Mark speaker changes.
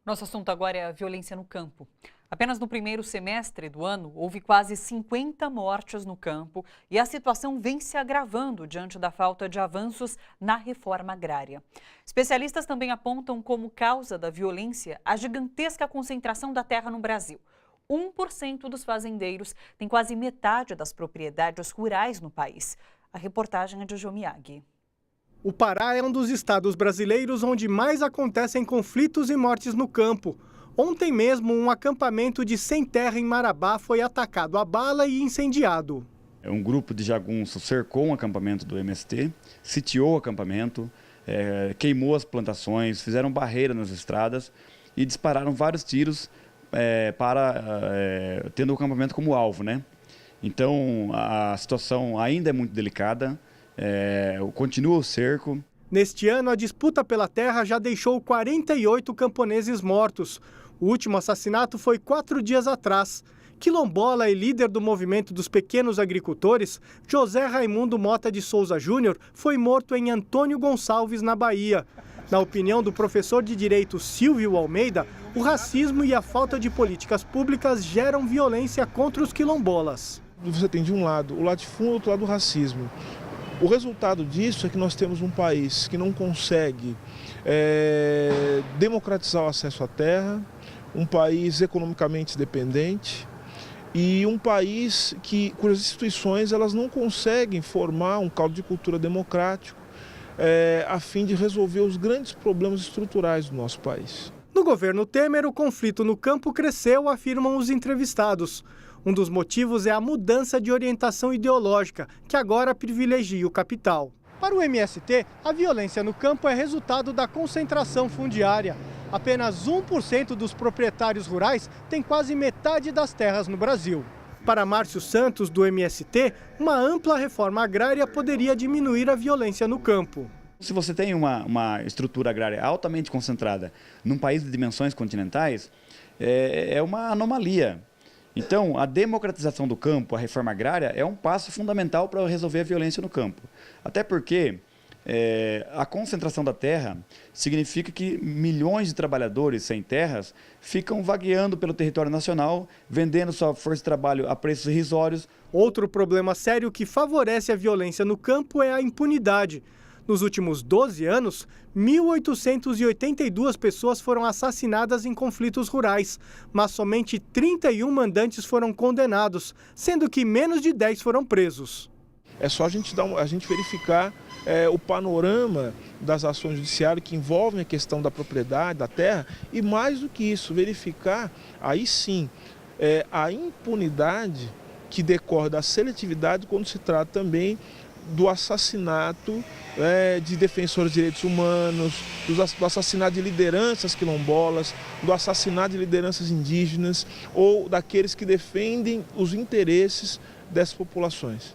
Speaker 1: Nosso assunto agora é a violência no campo. Apenas no primeiro semestre do ano, houve quase 50 mortes no campo e a situação vem se agravando diante da falta de avanços na reforma agrária. Especialistas também apontam como causa da violência a gigantesca concentração da terra no Brasil. 1% dos fazendeiros tem quase metade das propriedades rurais no país. A reportagem é de Jomiag.
Speaker 2: O Pará é um dos estados brasileiros onde mais acontecem conflitos e mortes no campo. Ontem mesmo, um acampamento de sem terra em Marabá foi atacado a bala e incendiado.
Speaker 3: Um grupo de jagunços cercou um acampamento do MST, sitiou o acampamento, queimou as plantações, fizeram barreira nas estradas e dispararam vários tiros tendo o acampamento como alvo, né? Então, a situação ainda é muito delicada. Continua o cerco.
Speaker 2: Neste ano, a disputa pela terra já deixou 48 camponeses mortos. O último assassinato foi 4 dias atrás. Quilombola e líder do movimento dos pequenos agricultores, José Raimundo Mota de Souza Júnior, foi morto em Antônio Gonçalves, na Bahia. Na opinião do professor de Direito Silvio Almeida, o racismo e a falta de políticas públicas geram violência contra os quilombolas.
Speaker 4: Você tem de um lado o latifúndio e do outro lado o racismo. O resultado disso é que nós temos um país que não consegue democratizar o acesso à terra, um país economicamente dependente e um país cujas instituições elas não conseguem formar um caldo de cultura democrático a fim de resolver os grandes problemas estruturais do nosso país.
Speaker 2: No governo Temer, o conflito no campo cresceu, afirmam os entrevistados. Um dos motivos é a mudança de orientação ideológica, que agora privilegia o capital. Para o MST, a violência no campo é resultado da concentração fundiária. Apenas 1% dos proprietários rurais tem quase metade das terras no Brasil. Para Márcio Santos, do MST, uma ampla reforma agrária poderia diminuir a violência no campo.
Speaker 3: Se você tem uma estrutura agrária altamente concentrada num país de dimensões continentais, é uma anomalia. Então, a democratização do campo, a reforma agrária, é um passo fundamental para resolver a violência no campo. Até porque a concentração da terra significa que milhões de trabalhadores sem terras ficam vagueando pelo território nacional, vendendo sua força de trabalho a preços irrisórios.
Speaker 2: Outro problema sério que favorece a violência no campo é a impunidade. Nos últimos 12 anos, 1.882 pessoas foram assassinadas em conflitos rurais, mas somente 31 mandantes foram condenados, sendo que menos de 10 foram presos.
Speaker 4: É só a gente verificar o panorama das ações judiciárias que envolvem a questão da propriedade, da terra, e mais do que isso, verificar, aí sim, a impunidade que decorre da seletividade quando se trata também do assassinato de defensores de direitos humanos, do assassinato de lideranças quilombolas, do assassinato de lideranças indígenas ou daqueles que defendem os interesses dessas populações.